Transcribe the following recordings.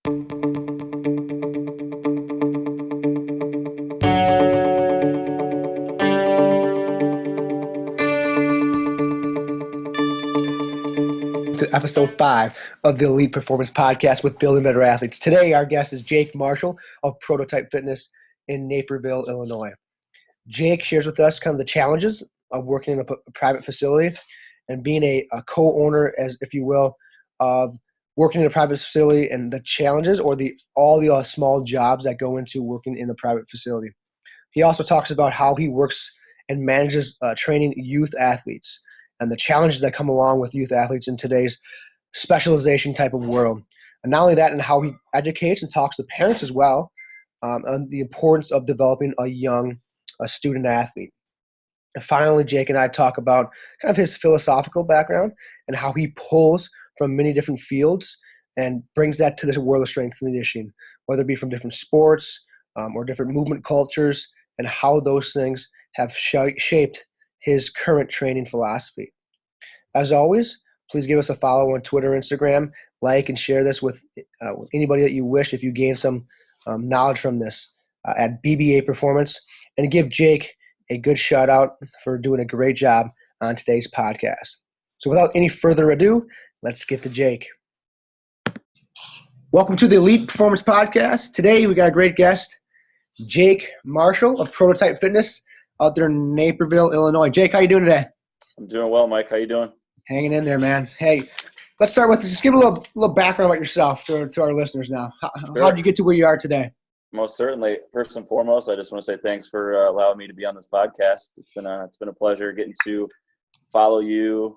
To episode 5 of the Elite Performance Podcast with Building Better Athletes. Today, our guest is Jake Marshall of Prototype Fitness in Naperville, Illinois. Jake shares with us kind of the challenges of working in a private facility and being a co-owner, as if you will, of working in a private facility, and the challenges or all the small jobs that go into working in a private facility. He also talks about how he works and manages training youth athletes and the challenges that come along with youth athletes in today's specialization type of world. And not only that, and how he educates and talks to parents as well on the importance of developing a young student athlete. And finally, Jake and I talk about kind of his philosophical background and how he pulls from many different fields and brings that to the world of strength and conditioning, whether it be from different sports or different movement cultures, and how those things have shaped his current training philosophy. As always, please give us a follow on Twitter, Instagram, like and share this with anybody that you wish if you gain some knowledge from this at BBA Performance, and give Jake a good shout out for doing a great job on today's podcast. So without any further ado, let's get to Jake. Welcome to the Elite Performance Podcast. Today we got a great guest, Jake Marshall of Prototype Fitness out there in Naperville, Illinois. Jake, how you doing today? I'm doing well, Mike. How you doing? Hanging in there, man. Hey, let's start with just give a little background about yourself to our listeners now. How did you get to where you are today? Most certainly. First and foremost, I just want to say thanks for allowing me to be on this podcast. It's been a pleasure getting to follow your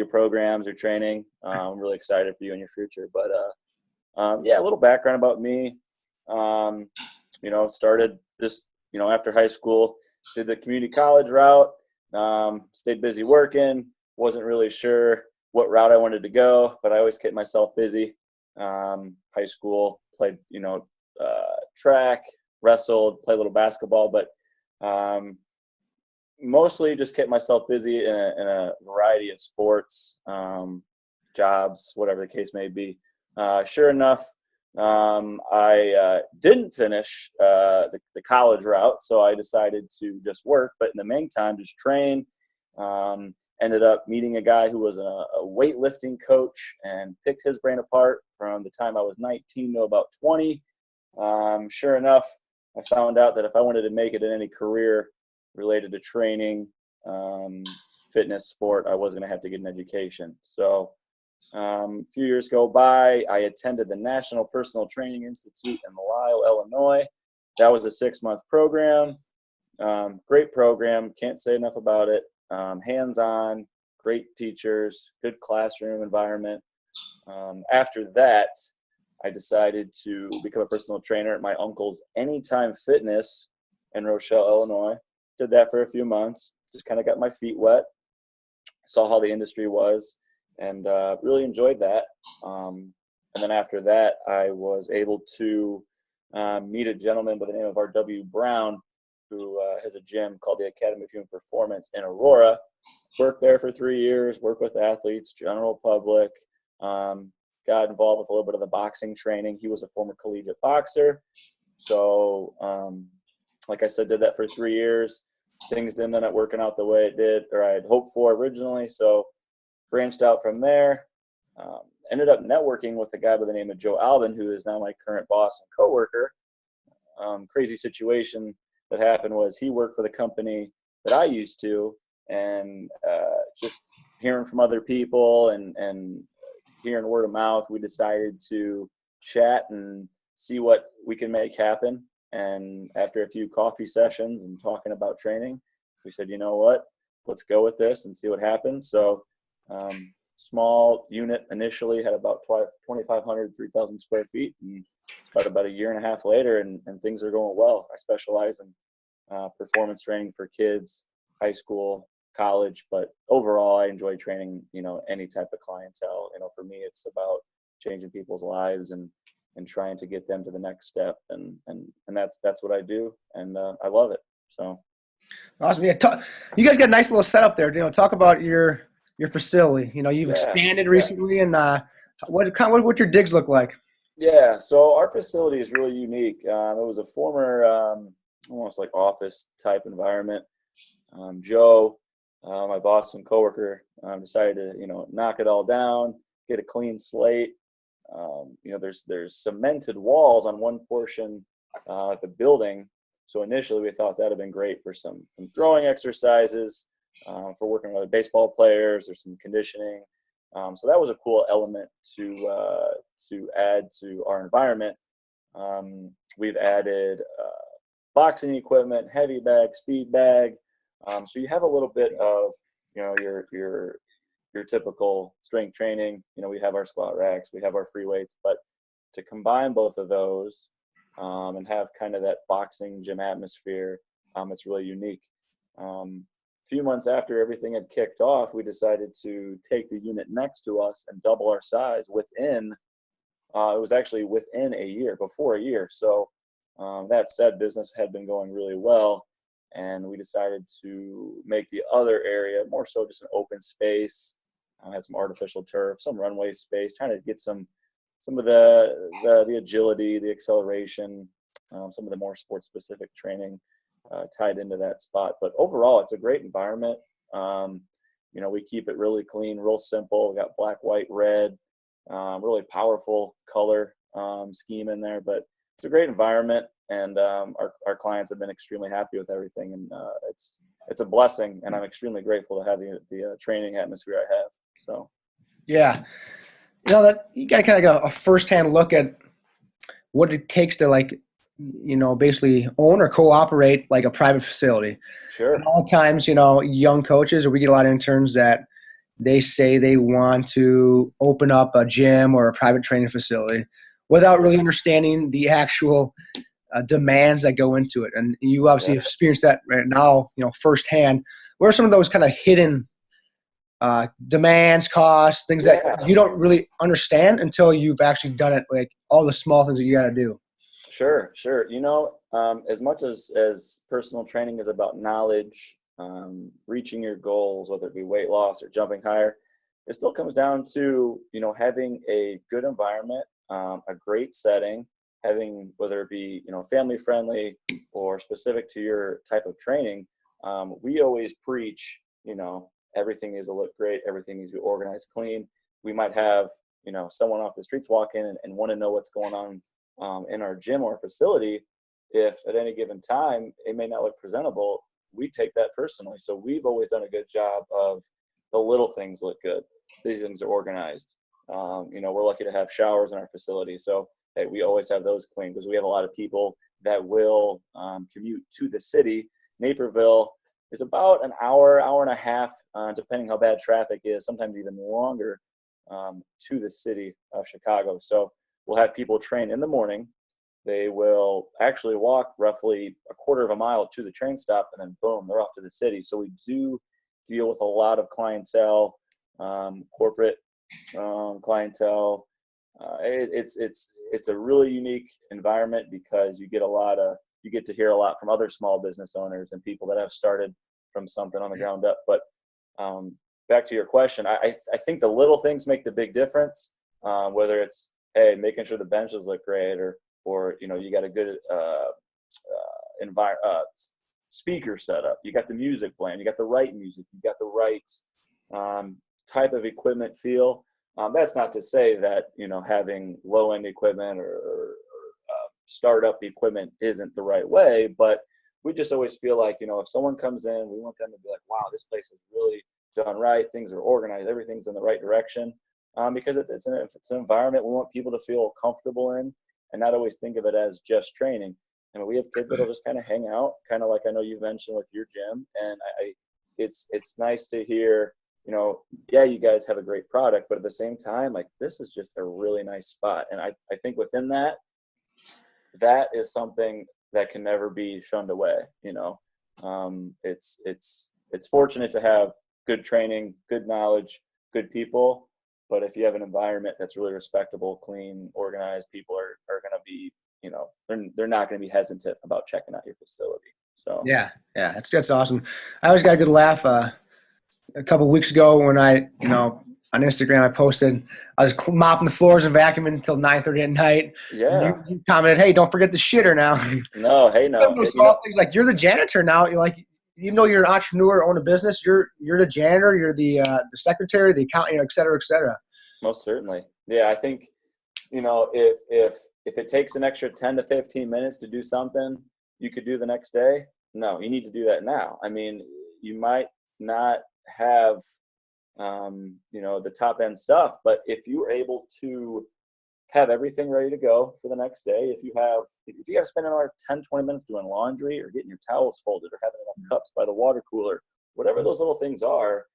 programs, your training. I'm really excited for you and your future. But a little background about me. Started just after high school, did the community college route. Stayed busy working. Wasn't really sure what route I wanted to go, but I always kept myself busy. High school, played track, wrestled, played a little basketball, but mostly just kept myself busy in a variety of sports, jobs, whatever the case may be. Sure enough, I didn't finish the college route, so I decided to just work, but in the meantime, just train. Ended up meeting a guy who was a weightlifting coach and picked his brain apart from the time I was 19 to about 20. Sure enough, I found out that if I wanted to make it in any career related to training, fitness, sport, I was going to have to get an education. So a few years go by, I attended the National Personal Training Institute in Lisle, Illinois. That was a 6-month program. Great program. Can't say enough about it. Hands-on, great teachers, good classroom environment. After that, I decided to become a personal trainer at my uncle's Anytime Fitness in Rochelle, Illinois. Did that for a few months. Just kind of got my feet wet. Saw how the industry was, and really enjoyed that. And then after that, I was able to meet a gentleman by the name of R.W. Brown, who has a gym called the Academy of Human Performance in Aurora. Worked there for 3 years, worked with athletes, general public, got involved with a little bit of the boxing training. He was a former collegiate boxer. So, like I said, did that for 3 years. Things didn't end up working out the way it did, or I had hoped for originally. So branched out from there. Ended up networking with a guy by the name of Joe Alvin, who is now my current boss and coworker. Crazy situation that happened was he worked for the company that I used to, and just hearing from other people and hearing word of mouth, we decided to chat and see what we can make happen. And after a few coffee sessions and talking about training, we said, you know what, let's go with this and see what happens. So small unit initially, had about 2,500, 3,000 square feet. And it's about a year and a half later, and things are going well. I specialize in performance training for kids, high school, college, but overall I enjoy training, any type of clientele. For me, it's about changing people's lives and trying to get them to the next step. And that's what I do. And I love it. So. Awesome. Yeah. You guys got a nice little setup there. Talk about your facility. You've expanded recently, and what your digs look like. Yeah, so our facility is really unique. It was a former, almost like office type environment. Joe, my boss and coworker, decided to knock it all down, get a clean slate. There's cemented walls on one portion of the building. So initially we thought that'd have been great for some throwing exercises, for working with other baseball players or some conditioning. So that was a cool element to add to our environment. We've added boxing equipment, heavy bag, speed bag. So you have a little bit of your typical strength training. We have our squat racks, we have our free weights, but to combine both of those and have kind of that boxing gym atmosphere, it's really unique. Few months after everything had kicked off, we decided to take the unit next to us and double our size within, it was actually within a year, before a year. So that said, business had been going really well, and we decided to make the other area more so just an open space, had some artificial turf, some runway space, trying to get some of the agility, the acceleration, some of the more sports specific training tied into that spot. But overall, it's a great environment. We keep it really clean, real simple. We got black, white, red, really powerful color scheme in there. But it's a great environment, and our clients have been extremely happy with everything. And it's a blessing, and I'm extremely grateful to have the training atmosphere I have. So, Yeah. That you got to kind of get a firsthand look at what it takes to basically own or cooperate like a private facility. sure. And a lot of times, young coaches, or we get a lot of interns that they say they want to open up a gym or a private training facility without really understanding the actual demands that go into it. And you obviously experience that right now, firsthand. What are some of those kind of hidden demands, costs, things that you don't really understand until you've actually done it, like all the small things that you got to do? Sure. As much as personal training is about knowledge, reaching your goals, whether it be weight loss or jumping higher, it still comes down to, having a good environment, a great setting, having, whether it be, family friendly or specific to your type of training. We always preach, everything needs to look great. Everything needs to be organized, clean. We might have, someone off the streets walk in and want to know what's going on in our gym or facility. If at any given time it may not look presentable, we take that personally. So we've always done a good job of the little things look good. These things are organized. We're lucky to have showers in our facility. So hey, we always have those clean, because we have a lot of people that will commute to the city. Naperville is about an hour and a half, depending how bad traffic is, sometimes even longer, to the city of Chicago. So we'll have people train in the morning. They will actually walk roughly a quarter of a mile to the train stop, and then boom, they're off to the city. So we do deal with a lot of clientele, corporate clientele. It's a really unique environment, because you get to hear a lot from other small business owners and people that have started from something on the ground up. But back to your question, I think the little things make the big difference. Whether it's, hey, making sure the benches look great, or you got a good speaker setup, you got the music playing, you got the right music, you got the right type of equipment feel. That's not to say that having low end equipment or startup equipment isn't the right way, but we just always feel like if someone comes in, we want them to be like, wow, this place is really done right, things are organized, everything's in the right direction. Because it's an environment we want people to feel comfortable in, and not always think of it as just training. We have kids that'll just kind of hang out, kind of like I know you've mentioned with your gym, and it's nice to hear, you guys have a great product, but at the same time, like, this is just a really nice spot. And I think within that is something that can never be shunned away. It's fortunate to have good training, good knowledge, good people. But if you have an environment that's really respectable, clean, organized, people are going to be, they're not going to be hesitant about checking out your facility. So Yeah, that's awesome. I always got a good laugh. A couple of weeks ago, when I on Instagram, I posted I was mopping the floors and vacuuming until 9:30 at night. And Yeah. you commented, "Hey, don't forget the shitter now." No, hey, no. Those small things, like you're the janitor now. You're like, even though you're an entrepreneur, own a business, you're the janitor, you're the secretary, the accountant, et cetera, et cetera. Most certainly. Yeah, I think, if it takes an extra 10 to 15 minutes to do something you could do the next day, no, you need to do that now. I mean, you might not have the top end stuff, but if you're able to have everything ready to go for the next day, if you got to spend another 10, 20 minutes doing laundry or getting your towels folded or having enough cups by the water cooler, whatever those little things are,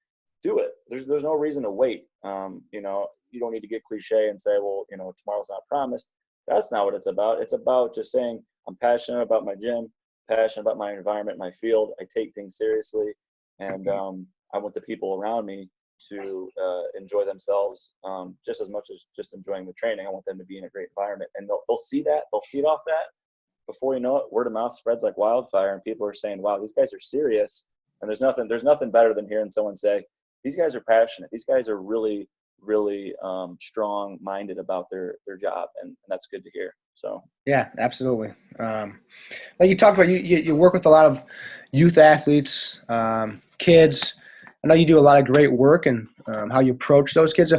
do it. There's no reason to wait. You don't need to get cliche and say, well, tomorrow's not promised. That's not what it's about. It's about just saying, I'm passionate about my gym, passionate about my environment, my field. I take things seriously, and I want the people around me to enjoy themselves just as much as just enjoying the training. I want them to be in a great environment, and they'll see that, they'll feed off that. Before you know it, word of mouth spreads like wildfire, and people are saying, wow, these guys are serious. And there's nothing better than hearing someone say, these guys are passionate, these guys are really strong minded about their job, and that's good to hear. So Yeah, absolutely. Like you talked about, you work with a lot of youth athletes, kids. I know you do a lot of great work, and how you approach those kids.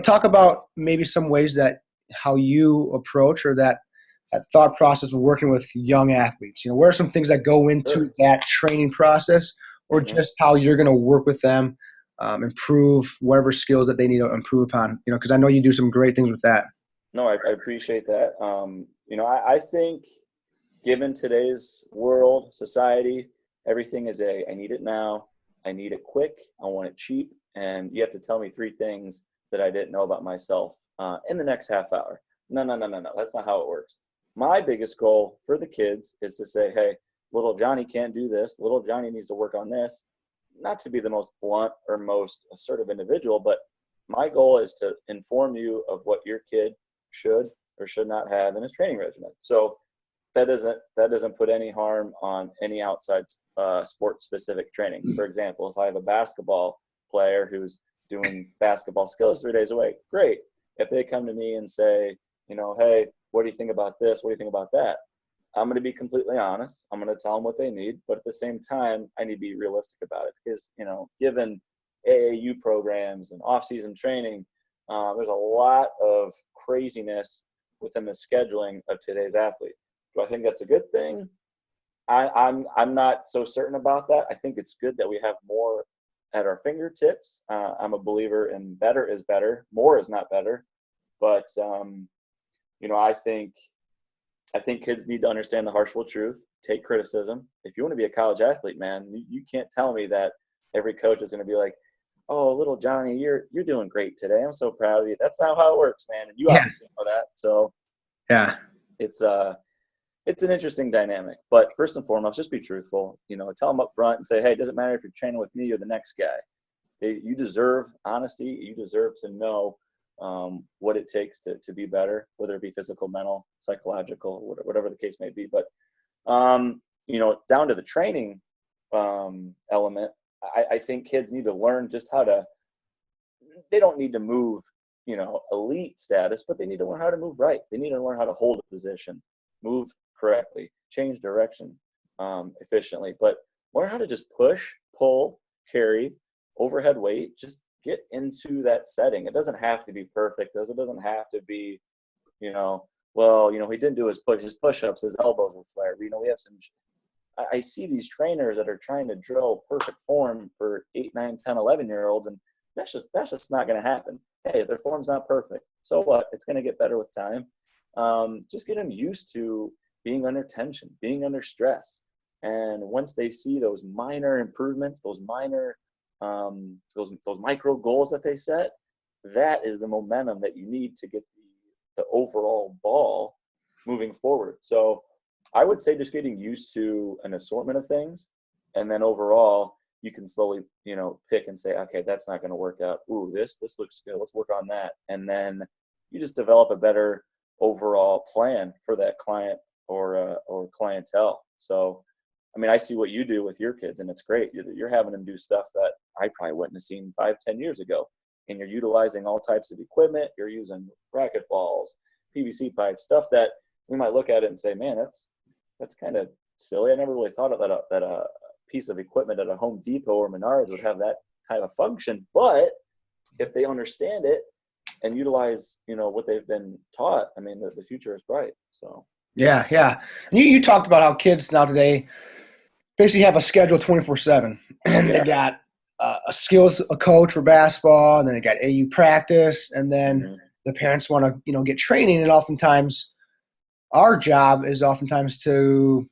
Talk about maybe some ways that how you approach, or that thought process of working with young athletes. What are some things that go into sure. that training process, or Mm-hmm. just how you're going to work with them, improve whatever skills that they need to improve upon? Because I know you do some great things with that. No, I appreciate that. I think given today's world, society, everything is I need it now, I need it quick, I want it cheap, and you have to tell me 3 things that I didn't know about myself in the next half hour. No. That's not how it works. My biggest goal for the kids is to say, hey, little Johnny can't do this. Little Johnny needs to work on this. Not to be the most blunt or most assertive individual, but my goal is to inform you of what your kid should or should not have in his training regimen. So that doesn't put any harm on any outside sport specific training. For example, if I have a basketball player who's doing basketball skills 3 days a week, great. If they come to me and say, hey, what do you think about this? What do you think about that? I'm going to be completely honest. I'm going to tell them what they need, but at the same time, I need to be realistic about it, because given AAU programs and off-season training, there's a lot of craziness within the scheduling of today's athlete. Do I think that's a good thing? I'm not so certain about that. I think it's good that we have more at our fingertips. I'm a believer in better is better, more is not better. But I think kids need to understand the harshful truth, take criticism. If you want to be a college athlete, man, you can't tell me that every coach is going to be like, oh, little Johnny, you're doing great today. I'm so proud of you. That's not how it works, man. And you Yeah. obviously know that. So Yeah. it's an interesting dynamic. But first and foremost, just be truthful. Tell them up front and say, hey, it doesn't matter if you're training with me or the next guy. You deserve honesty. You deserve to know what it takes to be better, whether it be physical, mental, psychological, whatever the case may be. But down to the training element, I think kids need to learn just how to. They don't need to move, elite status, but they need to learn how to move right. They need to learn how to hold a position, move correctly, change direction efficiently, but learn how to just push, pull, carry, overhead weight. Just get into that setting. It doesn't have to be perfect. It doesn't have to be, he didn't do his push-ups, his elbows were flared. We have some. I see these trainers that are trying to drill perfect form for 8, 9, 10, 11-year-olds, and that's just not going to happen. Hey, their form's not perfect. So what? It's going to get better with time. Just get them used to being under tension, being under stress. And once they see those minor improvements, those minor, those micro goals that they set, that is the momentum that you need to get the overall ball moving forward. So I would say just getting used to an assortment of things, and then overall you can slowly, pick and say, okay, that's not going to work out. Ooh, this looks good. Let's work on that. And then you just develop a better overall plan for that client or clientele. So, I see what you do with your kids, and it's great. You're having them do stuff that I probably wouldn't have seen 5, 10 years ago. and you're utilizing all types of equipment. You're using bracket balls, PVC pipes, stuff that we might look at it and say, man, that's kind of silly. I never really thought of that a piece of equipment at a Home Depot or Menards would have that type of function. But if they understand it and utilize, what they've been taught, I mean, the future is bright. So Yeah. And you talked about how kids now today basically have a schedule 24/7, and they got a coach for basketball, and then they got AU practice, and then the parents want to get training, and oftentimes our job is oftentimes to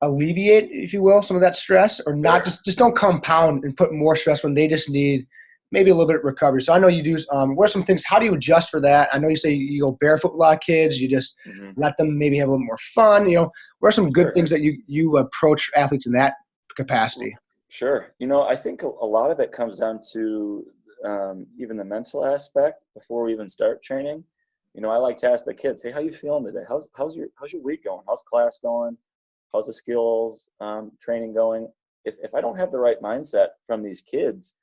alleviate, if you will, some of that stress, or not just don't compound and put more stress when they just need maybe a little bit of recovery. So I know you do. What are some things? How do you adjust for that? I know you say you go barefoot with a lot of kids. You just let them maybe have a little more fun. What are some good things that you approach athletes in that capacity? Sure. I think a lot of it comes down to even the mental aspect before we even start training. I like to ask the kids, hey, how you feeling today? How's your week going? How's class going? How's the skills training going? If I don't have the right mindset from these kids,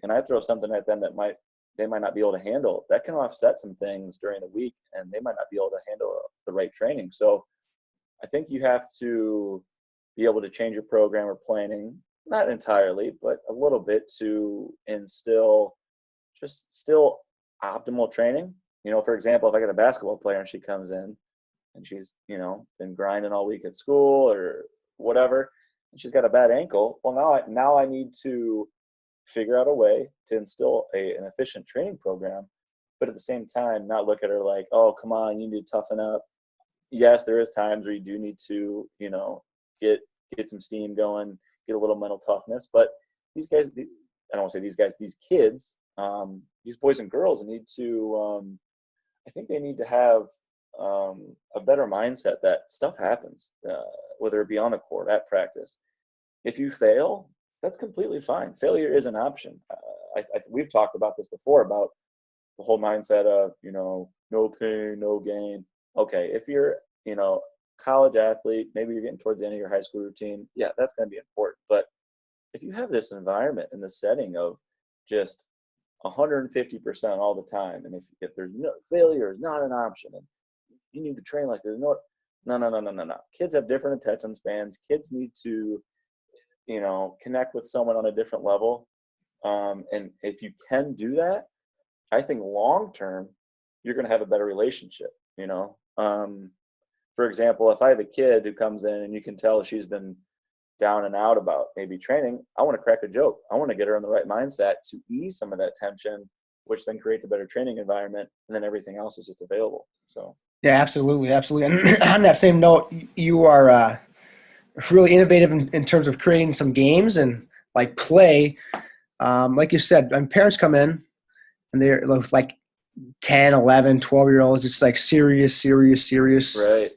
and I throw something at them that they might not be able to handle, that can offset some things during the week, and they might not be able to handle the right training. So I think you have to be able to change your program or planning, not entirely, but a little bit, to instill just still optimal training. For example, if I got a basketball player and she comes in and she's, been grinding all week at school or whatever, and she's got a bad ankle, well, now I need to figure out a way to instill an efficient training program, but at the same time, not look at her like, oh, come on, you need to toughen up. Yes, there is times where you do need to, get some steam going, get a little mental toughness. But these guys, I don't want to say these guys, these kids, these boys and girls need to, I think they need to have a better mindset that stuff happens, whether it be on the court, at practice. If you fail, that's completely fine. Failure is an option. We've talked about this before, about the whole mindset of, no pain, no gain. Okay, if you're, college athlete, maybe you're getting towards the end of your high school routine, yeah, that's going to be important. But if you have this environment and this setting of just 150% all the time, and if there's no failure is not an option, and you need to train like there's no. Kids have different attention spans. Kids need to, connect with someone on a different level. And if you can do that, I think long term, you're going to have a better relationship. For example, if I have a kid who comes in and you can tell she's been down and out about maybe training, I want to crack a joke. I want to get her in the right mindset to ease some of that tension, which then creates a better training environment, and then everything else is just available. So yeah, absolutely. And on that same note, you are really innovative in terms of creating some games and like play. Like you said, when parents come in and they're like 10, 11, 12-year-olds, it's like serious. right.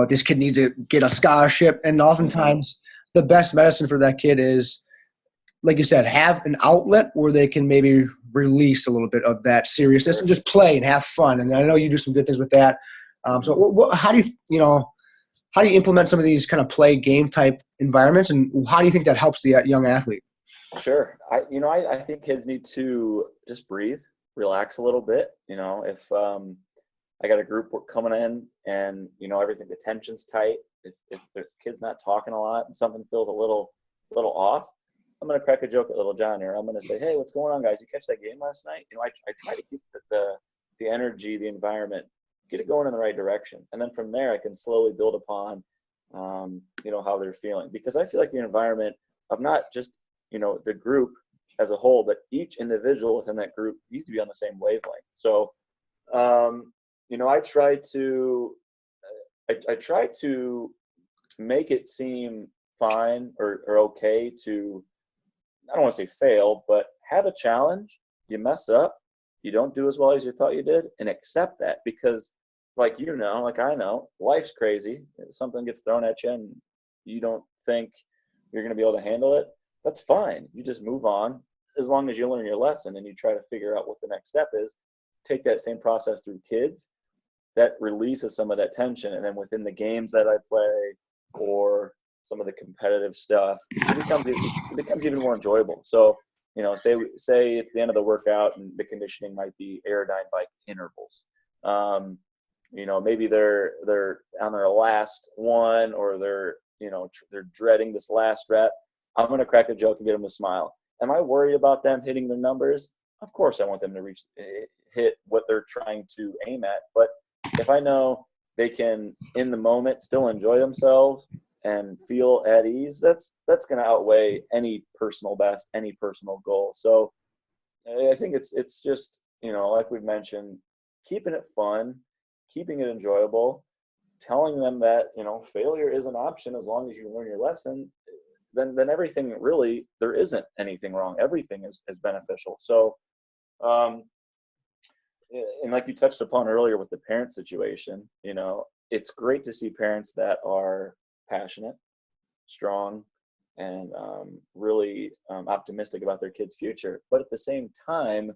This kid needs to get a scholarship. And oftentimes the best medicine for that kid is, like you said, have an outlet where they can maybe release a little bit of that seriousness and just play and have fun. And I know you do some good things with that. So how do you implement some of these kind of play game type environments, and how do you think that helps the young athlete? Sure. I think kids need to just breathe, relax a little bit. If I got a group coming in and, everything, the tension's tight, if there's kids not talking a lot and something feels a little off, I'm going to crack a joke at little John here. I'm going to say, hey, what's going on, guys? You catch that game last night? I try to keep the energy, the environment, get it going in the right direction. And then from there, I can slowly build upon, how they're feeling. Because I feel like the environment of not just, the group as a whole, but each individual within that group needs to be on the same wavelength. So, I try to make it seem fine or okay to, I don't want to say fail, but have a challenge. You mess up, you don't do as well as you thought you did, and accept that, because like I know, life's crazy. Something gets thrown at you and you don't think you're going to be able to handle it. That's fine. You just move on, as long as you learn your lesson and you try to figure out what the next step is. Take that same process through kids. That releases some of that tension. And then within the games that I play or some of the competitive stuff, it becomes even more enjoyable. So say it's the end of the workout and the conditioning might be aerodyne bike intervals. Maybe they're on their last one, or they're dreading this last rep. I'm going to crack a joke and get them to smile. Am I worried about them hitting their numbers? Of course I want them to hit what they're trying to aim at. But if I know they can, in the moment, still enjoy themselves and feel at ease, that's going to outweigh any personal best, any personal goal. So I think it's just, like we've mentioned, keeping it fun, keeping it enjoyable, telling them that, failure is an option as long as you learn your lesson. Then everything, really, there isn't anything wrong. Everything is beneficial. So, and like you touched upon earlier with the parent situation, it's great to see parents that are passionate, strong, and really optimistic about their kids' future. But at the same time,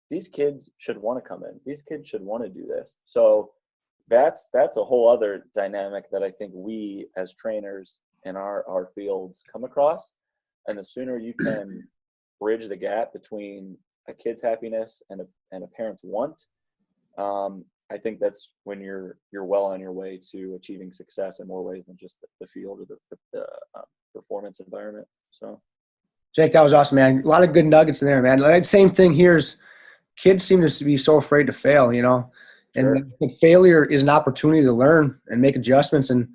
these kids should want to come in. These kids should want to do this. So that's a whole other dynamic that I think we as trainers in our fields come across. And the sooner you can bridge the gap between a kid's happiness and a parent's want, I think that's when you're well on your way to achieving success in more ways than just the field or the performance environment. So, Jake, that was awesome, man. A lot of good nuggets in there, man. Like, same thing here is kids seem to be so afraid to fail, Sure. and failure is an opportunity to learn and make adjustments. And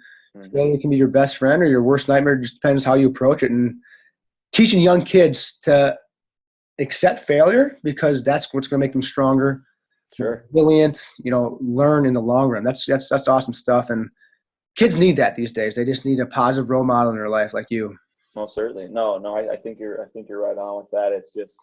failure can be your best friend or your worst nightmare. It just depends how you approach it. And teaching young kids to accept failure, because that's what's going to make them stronger, Sure. resilient, learn in the long run. That's awesome stuff. And kids need that these days. They just need a positive role model in their life like you. Most certainly. No, I think you're right on with that. It's just,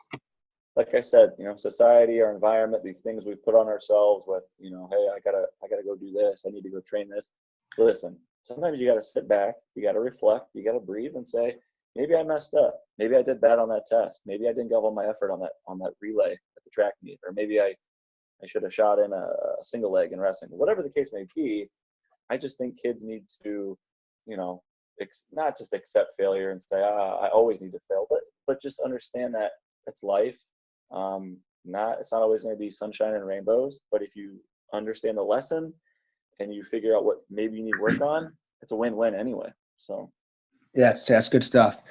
like I said, society, our environment, these things we put on ourselves with, hey, I gotta go do this. I need to go train this. Listen, sometimes you got to sit back, you got to reflect, you got to breathe and say, maybe I messed up. Maybe I did bad on that test. Maybe I didn't give all my effort on that relay at the track meet, or maybe I should have shot in a single leg in wrestling. Whatever the case may be, I just think kids need to, not just accept failure and say, I always need to fail, but just understand that it's life. It's not always going to be sunshine and rainbows, but if you understand the lesson and you figure out what maybe you need work on, it's a win-win anyway. So yeah, that's good stuff.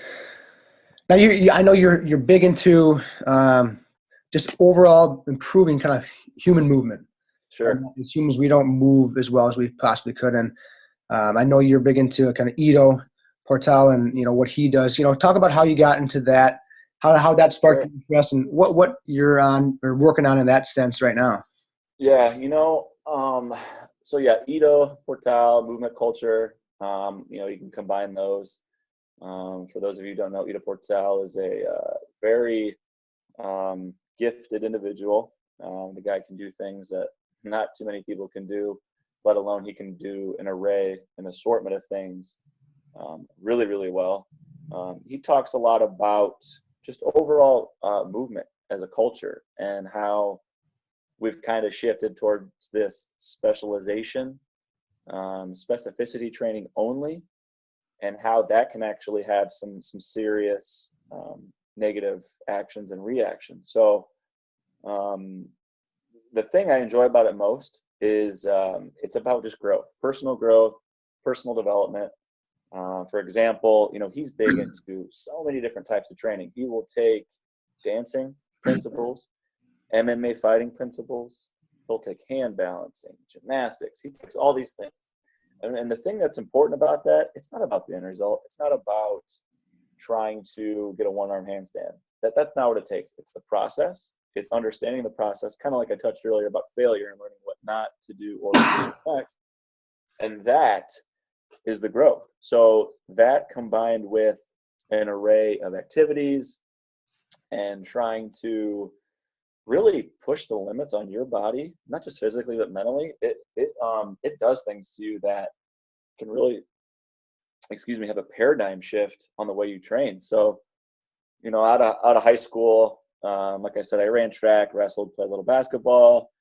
Now I know you're big into just overall improving kind of human movement. sure. As humans, we don't move as well as we possibly could. And I know you're big into kind of IDO Portal and, what he does. Talk about how you got into that, how that sparked Sure. interest, and what you're on or working on in that sense right now. Yeah, so yeah, IDO Portal, movement culture, you can combine those. For those of you who don't know, IDO Portal is a very gifted individual. The guy can do things that not too many people can do, let alone he can do an assortment of things really, really well. He talks a lot about just overall movement as a culture and how we've kind of shifted towards this specialization, specificity training only, and how that can actually have some serious negative actions and reactions. So the thing I enjoy about it most is it's about just growth, personal development. For example, he's big into so many different types of training. He will take dancing principles, MMA fighting principles. He'll take hand balancing, gymnastics. He takes all these things. And the thing that's important about that, it's not about the end result. It's not about trying to get a one-arm handstand. That's not what it takes. It's the process. It's understanding the process, kind of like I touched earlier about failure and learning what not to do or what to next. And that is the growth. So that combined with an array of activities and trying to really push the limits on your body, not just physically but mentally, it does things to you that can really, have a paradigm shift on the way you train. So, out of high school, like I said, I ran track, wrestled, played a little basketball.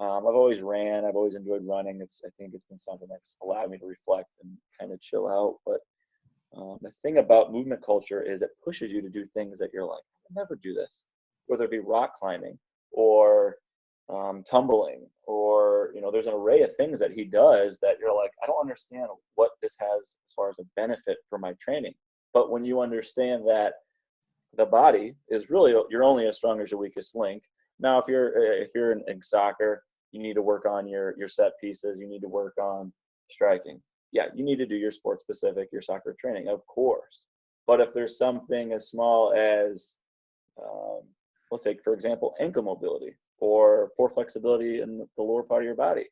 I've always ran. I've always enjoyed running. I think it's been something that's allowed me to reflect and kind of chill out. But the thing about movement culture is it pushes you to do things that you're like, could never do this, whether it be rock climbing or tumbling, or, there's an array of things that he does that you're like, I don't understand what this has as far as a benefit for my training. But when you understand that the body is really, you're only as strong as your weakest link. Now, if you're in soccer, you need to work on your set pieces. You need to work on striking. Yeah, you need to do your sport specific, your soccer training, of course. But if there's something as small as, let's take, for example, ankle mobility or poor flexibility in the lower part of your body,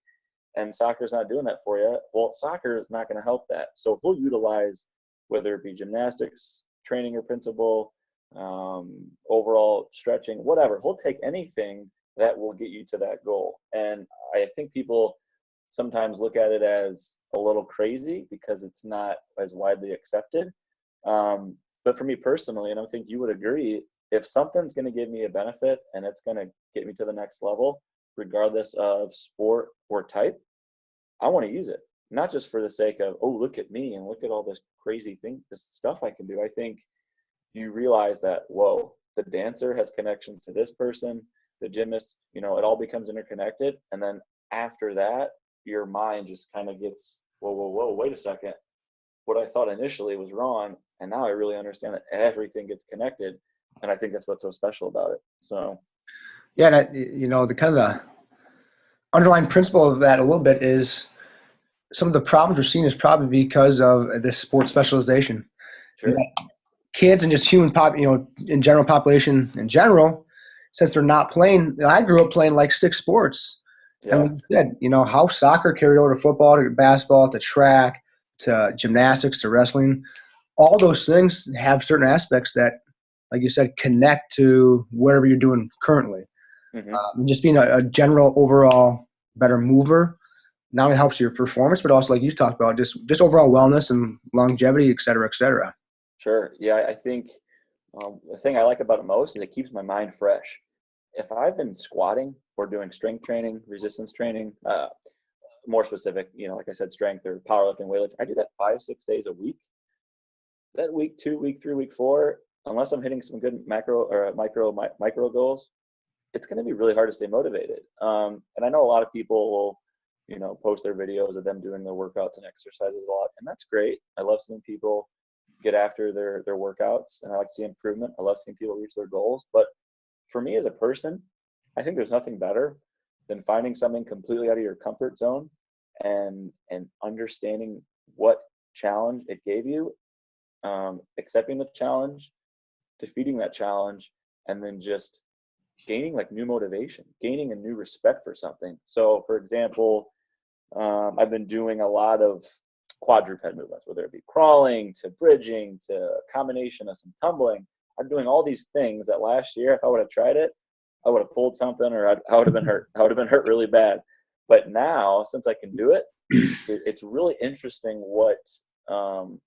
and soccer's not doing that for you, well, soccer is not going to help that. So he'll utilize, whether it be gymnastics, training or principle, overall stretching, whatever. He'll take anything that will get you to that goal. And I think people sometimes look at it as a little crazy because it's not as widely accepted. But for me personally, and I think you would agree, if something's going to give me a benefit and it's going to get me to the next level, regardless of sport or type, I want to use it. Not just for the sake of, oh, look at me and look at all this crazy thing, this stuff I can do. I think you realize that, whoa, the dancer has connections to this person, the gymnast, it all becomes interconnected. And then after that, your mind just kind of gets, whoa, wait a second. What I thought initially was wrong. And now I really understand that everything gets connected. And I think that's what's so special about it. So, yeah, that, the kind of the underlying principle of that a little bit is some of the problems we're seeing is probably because of this sports specialization. sure. Kids and just human in general population in general, since they're not playing. I grew up playing like 6 sports. Yeah. And like you said, how soccer carried over to football, to basketball, to track, to gymnastics, to wrestling. All those things have certain aspects that, like you said, connect to whatever you're doing currently. Mm-hmm. Just being a general overall better mover not only helps your performance, but also, like you talked about, just overall wellness and longevity, et cetera, et cetera. Sure. Yeah, I think the thing I like about it most is it keeps my mind fresh. If I've been squatting or doing strength training, resistance training, more specific, like I said, strength or powerlifting, weightlifting, I do that 5-6 days a week. That week 2, week 3, week 4, unless I'm hitting some good macro or micro goals, it's going to be really hard to stay motivated. And I know a lot of people will, post their videos of them doing their workouts and exercises a lot, and that's great. I love seeing people get after their workouts, and I like to see improvement. I love seeing people reach their goals. But for me as a person, I think there's nothing better than finding something completely out of your comfort zone and understanding what challenge it gave you, accepting the challenge, defeating that challenge, and then just gaining like new motivation, gaining a new respect for something. So for example, I've been doing a lot of quadruped movements, whether it be crawling to bridging to a combination of some tumbling. I'm doing all these things that last year, if I would have tried it, I would have pulled something, or I would have been hurt. I would have been hurt really bad. But now, since I can do it, it's really interesting what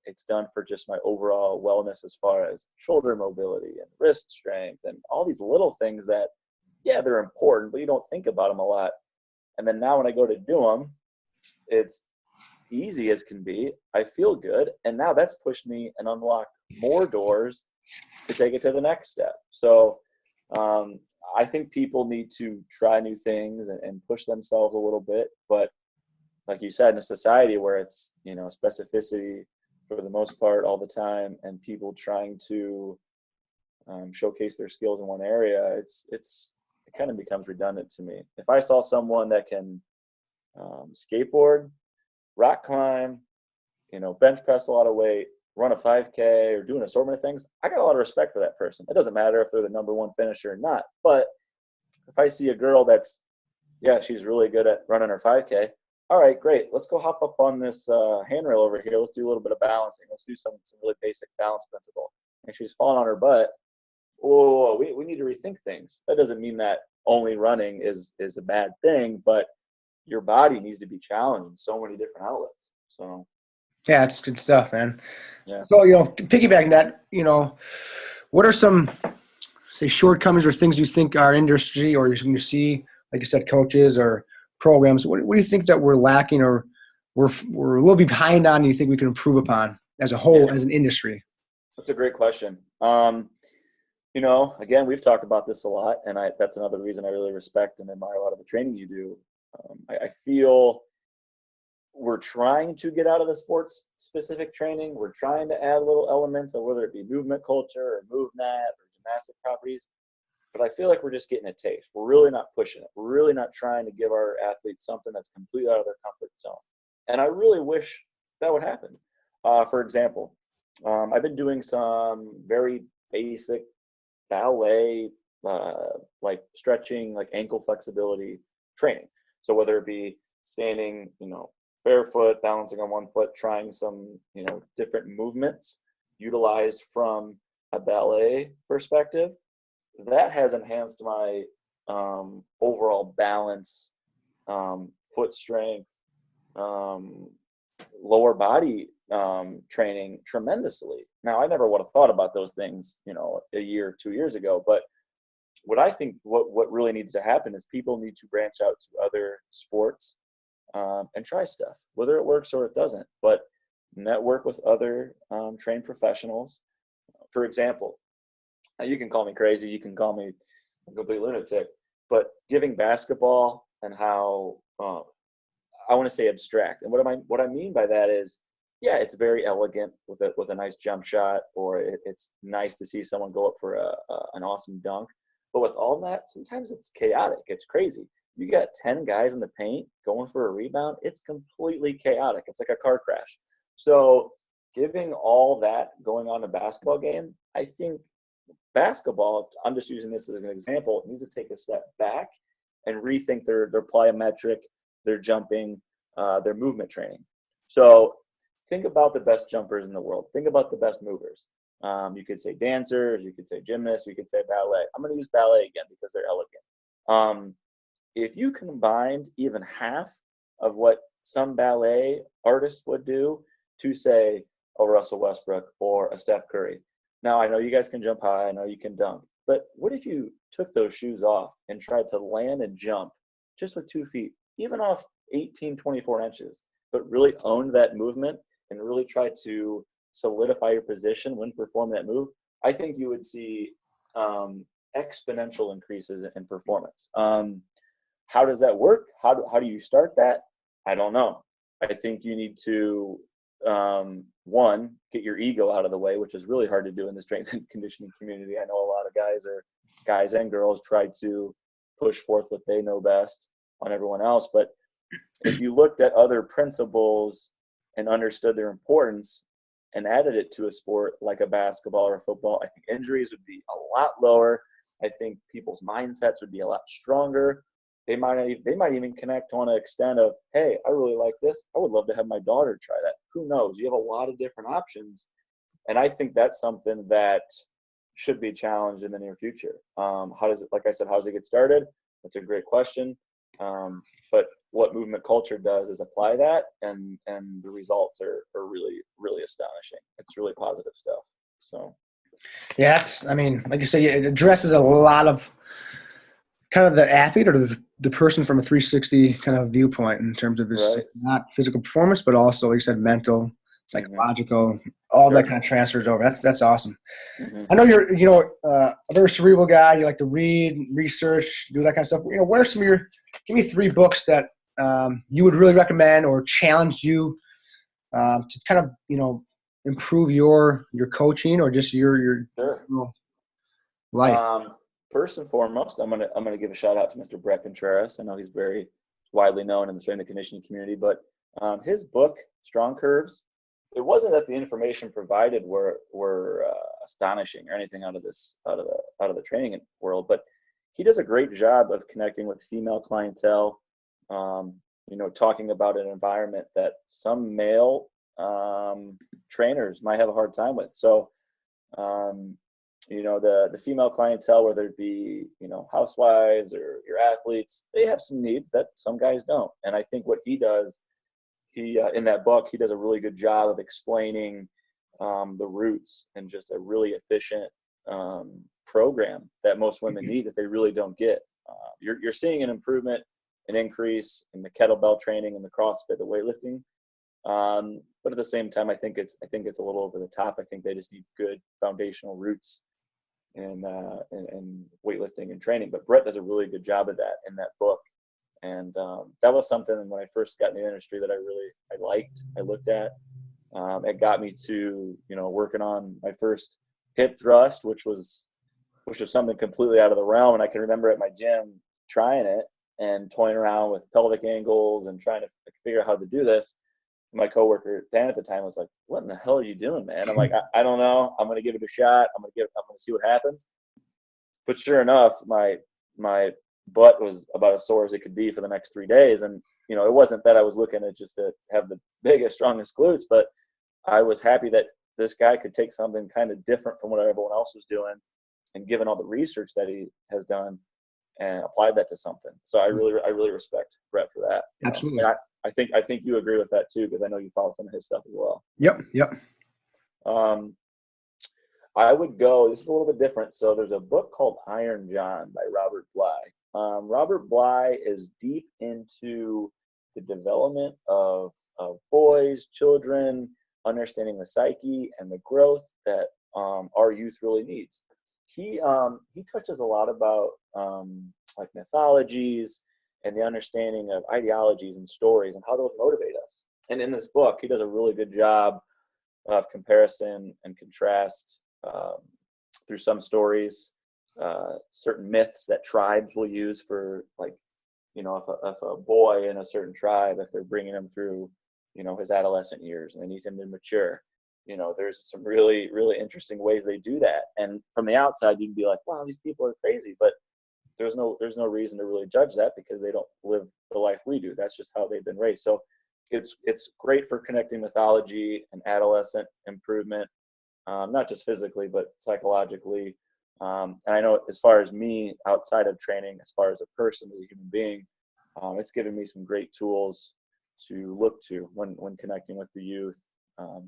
it's done for just my overall wellness as far as shoulder mobility and wrist strength and all these little things that, yeah, they're important, but you don't think about them a lot. And then now when I go to do them, it's easy as can be. I feel good. And now that's pushed me and unlocked more doors to take it to the next step. So I think people need to try new things and push themselves a little bit. But like you said, in a society where it's, specificity for the most part all the time, and people trying to showcase their skills in one area, it kind of becomes redundant to me. If I saw someone that can skateboard, rock climb, bench press a lot of weight, run a 5K, or do an assortment of things, I got a lot of respect for that person. It doesn't matter if they're the number one finisher or not. But if I see a girl she's really good at running her 5K, all right, great. Let's go hop up on this handrail over here. Let's do a little bit of balancing. Let's do some really basic balance principle. And she's falling on her butt. Whoa, we need to rethink things. That doesn't mean that only running is a bad thing, but your body needs to be challenged in so many different outlets. So yeah, it's good stuff, man. Yeah. So, piggybacking that, what are some, say, shortcomings or things you think our industry, or when you see, like you said, coaches or programs, what do you think that we're lacking, or we're a little behind on, you think we can improve upon as a whole, as an industry? That's a great question. Again, we've talked about this a lot, and that's another reason I really respect and admire a lot of the training you do. I feel we're trying to get out of the sports specific training. We're trying to add little elements of whether it be movement culture or MoveNet or gymnastic properties. But I feel like we're just getting a taste. We're really not pushing it. We're really not trying to give our athletes something that's completely out of their comfort zone. And I really wish that would happen. For example, I've been doing some very basic ballet, like stretching, like ankle flexibility training. So whether it be standing, barefoot, balancing on one foot, trying some, different movements utilized from a ballet perspective, that has enhanced my overall balance, foot strength, lower body training tremendously. Now, I never would have thought about those things, a year, 2 years ago. But what I think what really needs to happen is people need to branch out to other sports and try stuff, whether it works or it doesn't. But network with other trained professionals. For example, you can call me crazy, you can call me a complete lunatic, but giving basketball and how I want to say abstract. And what I mean by that is, yeah, it's very elegant with a nice jump shot, or it's nice to see someone go up for an awesome dunk. But with all that, sometimes it's chaotic. It's crazy. You got 10 guys in the paint going for a rebound. It's completely chaotic. It's like a car crash. So giving all that going on in a basketball game, I think basketball, I'm just using this as an example, needs to take a step back and rethink their plyometric, their jumping, their movement training. So think about the best jumpers in the world. Think about the best movers. You could say dancers, you could say gymnasts, you could say ballet. I'm going to use ballet again because they're elegant. If you combined even half of what some ballet artists would do to, say, a Russell Westbrook or a Steph Curry. Now, I know you guys can jump high. I know you can dunk. But what if you took those shoes off and tried to land and jump just with 2 feet, even off 18, 24 inches, but really owned that movement and really tried to solidify your position when performing that move? I think you would see exponential increases in performance. How does that work? How do you start that? I don't know. I think you need to, one, get your ego out of the way, which is really hard to do in the strength and conditioning community. I know a lot of guys and girls try to push forth what they know best on everyone else. But if you looked at other principles and understood their importance and added it to a sport like a basketball or a football, I think injuries would be a lot lower. I think people's mindsets would be a lot stronger. They might even connect on an extent of, hey, I really like this. I would love to have my daughter try that. Who knows? You have a lot of different options. And I think that's something that should be challenged in the near future. Like I said, how does it get started? That's a great question. But what movement culture does is apply that, and the results are really, really astonishing. It's really positive stuff. So, yeah, like you say, it addresses a lot of kind of the athlete or the person from a 360 kind of viewpoint in terms of his right. not physical performance, but also, like you said, mental, psychological, all Sure. that kind of transfers over. That's awesome. Mm-hmm. I know you're, a very cerebral guy. You like to read, research, do that kind of stuff. What are some of give me 3 books that you would really recommend or challenge you to kind of, improve your coaching or just your Sure. life? First and foremost, I'm gonna give a shout out to Mr. Brett Contreras. I know he's very widely known in the strength and conditioning community, but his book, Strong Curves, it wasn't that the information provided were astonishing or anything out of the training world, but he does a great job of connecting with female clientele. Talking about an environment that some male trainers might have a hard time with. So, the female clientele, whether it be, housewives or your athletes, they have some needs that some guys don't. And I think what he does, in that book, he does a really good job of explaining the roots and just a really efficient program that most women need that they really don't get. You're seeing an improvement, an increase in the kettlebell training and the CrossFit, the weightlifting. But at the same time, I think it's a little over the top. I think they just need good foundational roots in weightlifting and training. But Brett does a really good job of that in that book. And that was something when I first got in the industry that I liked, I looked at. It got me to, working on my first hip thrust, which was something completely out of the realm. And I can remember at my gym trying it and toying around with pelvic angles and trying to figure out how to do this. My coworker Dan at the time was like, "What in the hell are you doing, man?" I'm like, I don't know. I'm going to give it a shot. I'm going to see what happens. But sure enough, my butt was about as sore as it could be for the next 3 days. And, it wasn't that I was looking at just to have the biggest, strongest glutes, but I was happy that this guy could take something kind of different from what everyone else was doing, and given all the research that he has done, and applied that to something. So I really respect Brett for that. Absolutely. And I think you agree with that too, because I know you follow some of his stuff as well. Yep. I would go, this is a little bit different. So there's a book called Iron John by Robert Bly. Robert Bly is deep into the development of boys, children, understanding the psyche and the growth that our youth really needs. He touches a lot about like mythologies and the understanding of ideologies and stories and how those motivate us. And in this book, he does a really good job of comparison and contrast through some stories, certain myths that tribes will use for, like, if a boy in a certain tribe, if they're bringing him through, his adolescent years and they need him to mature, there's some really, really interesting ways they do that. And from the outside, you can be like, wow, these people are crazy, but there's no reason to really judge that, because they don't live the life we do. That's just how they've been raised. So it's great for connecting mythology and adolescent improvement, not just physically, but psychologically. And I know, as far as me outside of training, as far as a person, as a human being, it's given me some great tools to look to when connecting with the youth,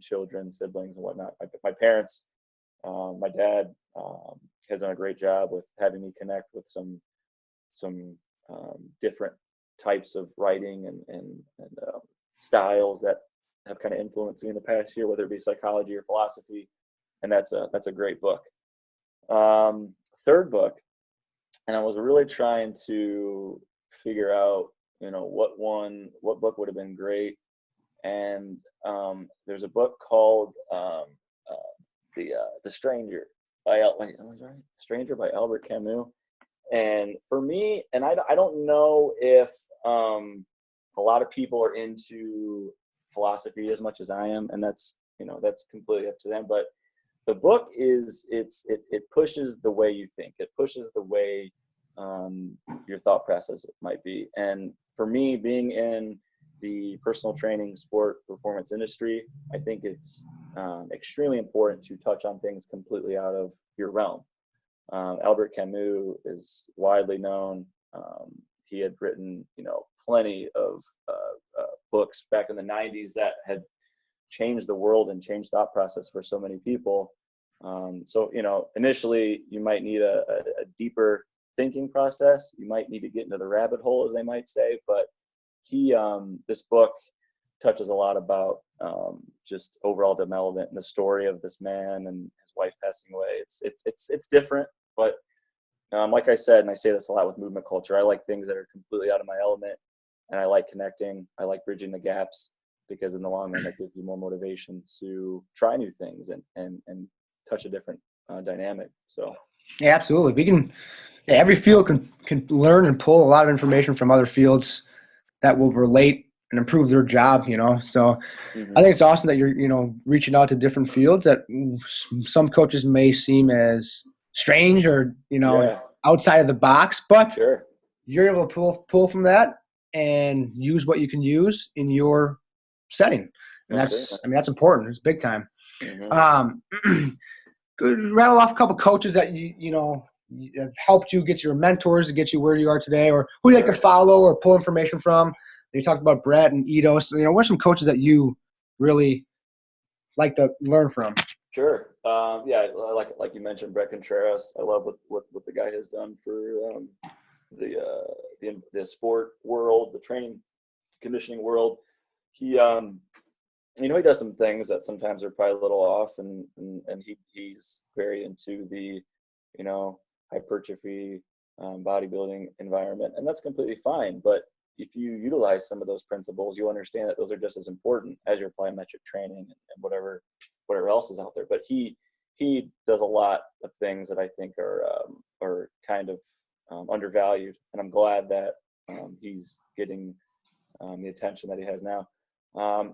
children, siblings, and whatnot. My parents, my dad has done a great job with having me connect with some different types of writing and styles that have kind of influenced me in the past year, whether it be psychology or philosophy. And that's a great book. Third book, and I was really trying to figure out, what book would have been great. And there's a book called The Stranger by Stranger by Albert Camus. And for me, and I don't know if a lot of people are into philosophy as much as I am, and that's completely up to them. But the book it pushes the way you think. It pushes the way your thought process might be. And for me, being in the personal training, sport, performance industry, I think it's extremely important to touch on things completely out of your realm. Albert Camus is widely known. He had written, plenty of books back in the 90s that had changed the world and changed thought process for so many people. So, initially you might need a deeper thinking process. You might need to get into the rabbit hole, as they might say, but this book touches a lot about just overall development and the story of this man and his wife passing away. It's different, but like I said, and I say this a lot with movement culture, I like things that are completely out of my element, and I like connecting. I like bridging the gaps, because in the long run, that gives you more motivation to try new things and touch a different dynamic. So Yeah, absolutely. Every field can learn and pull a lot of information from other fields that will relate and improve their job, So I think it's awesome that you're, reaching out to different fields that some coaches may seem as strange or, outside of the box, but sure, you're able to pull from that and use what you can use in your setting. And that's important. It's big time. Rattle off a couple coaches that have helped you, get your mentors to get you where you are today, or who you like to follow or pull information from. You talked about Brett and IDO. So, what are some coaches that you really like to learn from? Sure. Yeah, like you mentioned, Brett Contreras. I love what the guy has done for the sport world, the training conditioning world. He he does some things that sometimes are probably a little off, and he's very into the hypertrophy, bodybuilding environment, and that's completely fine. But if you utilize some of those principles, you'll understand that those are just as important as your plyometric training and whatever else is out there. But he does a lot of things that I think are kind of undervalued, and I'm glad that he's getting the attention that he has now.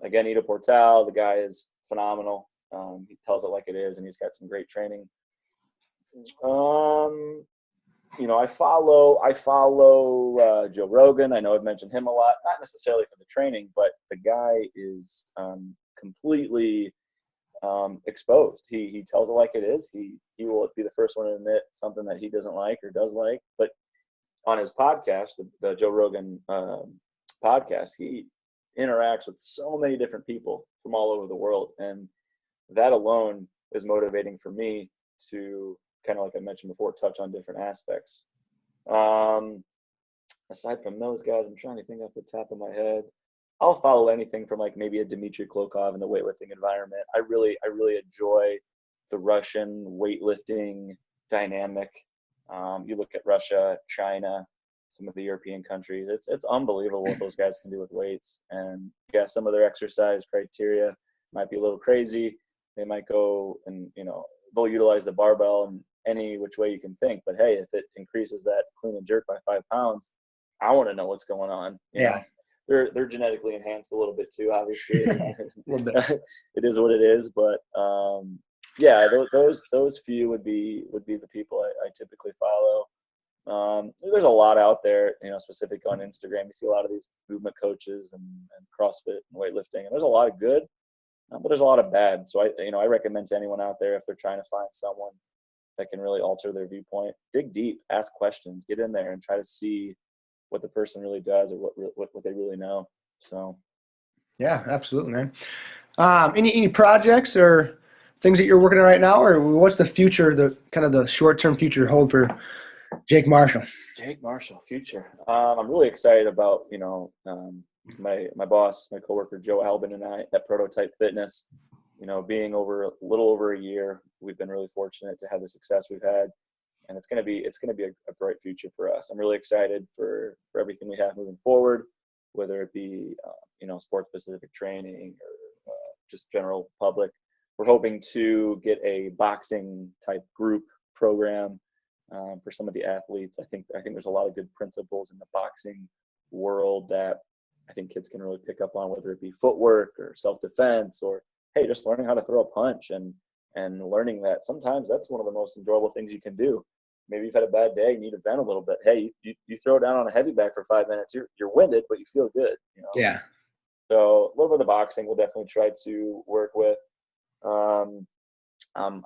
Again, IDO Portal, the guy is phenomenal. He tells it like it is, and he's got some great training. I follow Joe Rogan. I know I've mentioned him a lot, not necessarily for the training, but the guy is completely exposed. He tells it like it is. He will be the first one to admit something that he doesn't like or does like. But on his podcast, the Joe Rogan podcast, he interacts with so many different people from all over the world, and that alone is motivating for me to kind of, like I mentioned before, touch on different aspects. Aside from those guys, I'm trying to think off the top of my head. I'll follow anything from like maybe a Dmitry Klokov in the weightlifting environment. I really enjoy the Russian weightlifting dynamic. You look at Russia, China, some of the European countries. It's unbelievable what those guys can do with weights. And yeah, some of their exercise criteria might be a little crazy. They might go and they'll utilize the barbell in any which way you can think. But hey, if it increases that clean and jerk by 5 pounds, I want to know what's going on. You know? They're genetically enhanced a little bit too, obviously. It is what it is, but yeah, those few would be the people I typically follow. There's a lot out there, specific on Instagram. You see a lot of these movement coaches and CrossFit and weightlifting, and there's a lot of good, but there's a lot of bad. So I recommend to anyone out there, if they're trying to find someone that can really alter their viewpoint, dig deep, ask questions, get in there and try to see what the person really does or what they really know. So yeah, absolutely, man. Any projects or things that you're working on right now, or what's the future, the kind of the short-term future hold for Jake Marshall? Jake Marshall, future. I'm really excited about, my boss, my coworker, Joe Albin, and I at Prototype Fitness, being over a little over a year. We've been really fortunate to have the success we've had. And it's going to be a bright future for us. I'm really excited for everything we have moving forward, whether it be, sports specific training or just general public. We're hoping to get a boxing type group program for some of the athletes. I think there's a lot of good principles in the boxing world that I think kids can really pick up on, whether it be footwork or self-defense or, hey, just learning how to throw a punch and learning that sometimes that's one of the most enjoyable things you can do. Maybe you've had a bad day, you need to vent a little bit. Hey, you throw down on a heavy bag for 5 minutes, you're winded, but you feel good, Yeah. So a little bit of boxing we'll definitely try to work with. I'm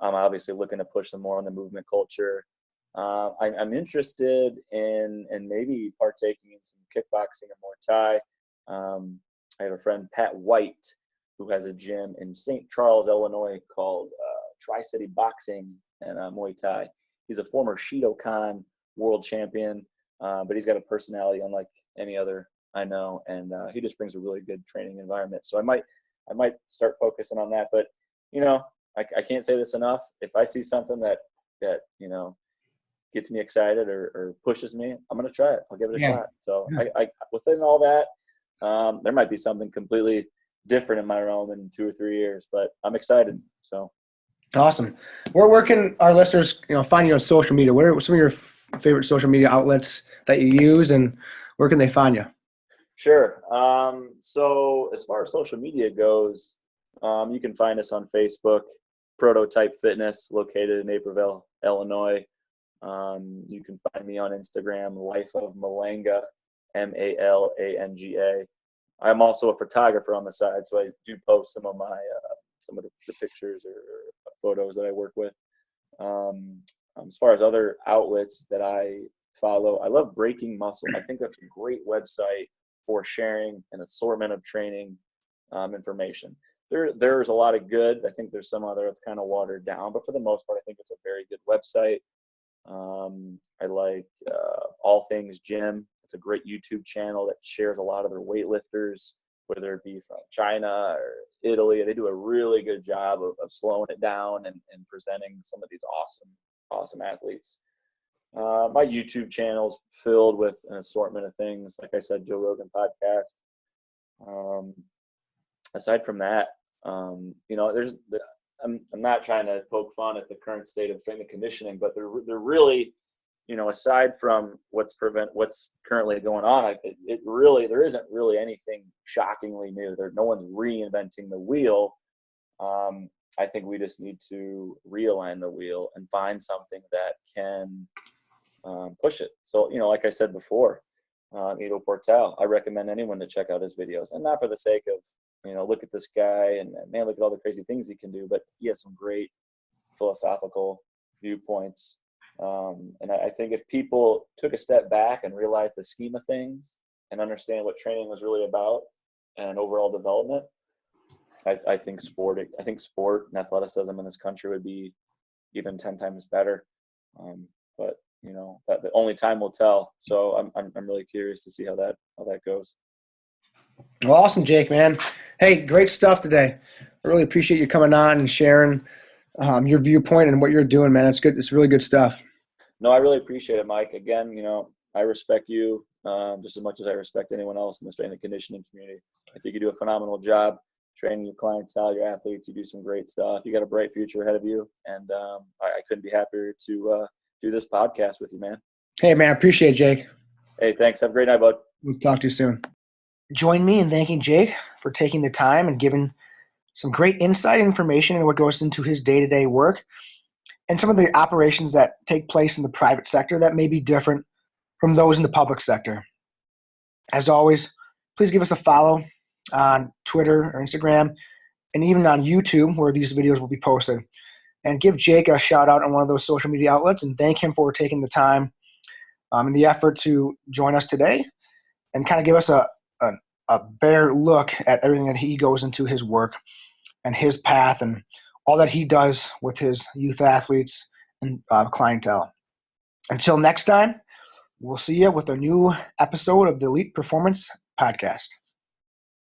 obviously looking to push some more on the movement culture. I'm interested in maybe partaking in some kickboxing or Muay Thai. I have a friend, Pat White, who has a gym in St. Charles, Illinois called Tri-City Boxing and Muay Thai. He's a former Shidokan world champion, but he's got a personality unlike any other I know, and he just brings a really good training environment. So I might start focusing on that. But I can't say this enough. If I see something that gets me excited or pushes me, I'm gonna try it. I'll give it a shot. So I within all that, there might be something completely different in my realm in 2 or 3 years, but I'm excited. So. Awesome. Where can our listeners, find you on social media? What are some of your favorite social media outlets that you use, and where can they find you? Sure. So as far as social media goes, you can find us on Facebook, Prototype Fitness, located in Naperville, Illinois. You can find me on Instagram, Life of Malanga, Malanga. I'm also a photographer on the side, so I do post some of the pictures or photos that I work with. As far as other outlets that I follow, I love Breaking Muscle. I think that's a great website for sharing an assortment of training information. There's a lot of good. I think there's some other that's kind of watered down, but for the most part, I think it's a very good website. I like All Things Gym. It's a great YouTube channel that shares a lot of their weightlifters, whether it be from China or Italy. They do a really good job of slowing it down and presenting some of these awesome awesome athletes. My YouTube channel's filled with an assortment of things. Like I said, Joe Rogan podcast. Aside from that, I'm not trying to poke fun at the current state of strength and conditioning, but they're really, aside from what's currently going on, there isn't really anything shockingly new. No one's reinventing the wheel. I think we just need to realign the wheel and find something that can push it. So, like I said before, IDO Portal, I recommend anyone to check out his videos, and not for the sake of, look at this guy and man, look at all the crazy things he can do, but he has some great philosophical viewpoints. And I think if people took a step back and realized the scheme of things and understand what training was really about and overall development, I think sport and athleticism in this country would be even 10 times better. But that the only time will tell. So I'm really curious to see how that goes. Well, awesome, Jake, man. Hey, great stuff today. I really appreciate you coming on and sharing your viewpoint and what you're doing, man. It's good. It's really good stuff. No, I really appreciate it, Mike. Again, I respect you just as much as I respect anyone else in the strength and conditioning community. I think you do a phenomenal job training your clientele, your athletes. You do some great stuff. You got a bright future ahead of you, and I couldn't be happier to do this podcast with you, man. Hey, man, I appreciate it, Jake. Hey, thanks. Have a great night, bud. We'll talk to you soon. Join me in thanking Jake for taking the time and giving some great insight and information into what goes into his day-to-day work and some of the operations that take place in the private sector that may be different from those in the public sector. As always, please give us a follow on Twitter or Instagram and even on YouTube where these videos will be posted. And give Jake a shout out on one of those social media outlets and thank him for taking the time and the effort to join us today and kind of give us a bare look at everything that he goes into his work and his path and all that he does with his youth athletes and clientele. Until next time, we'll see you with a new episode of the Elite Performance Podcast.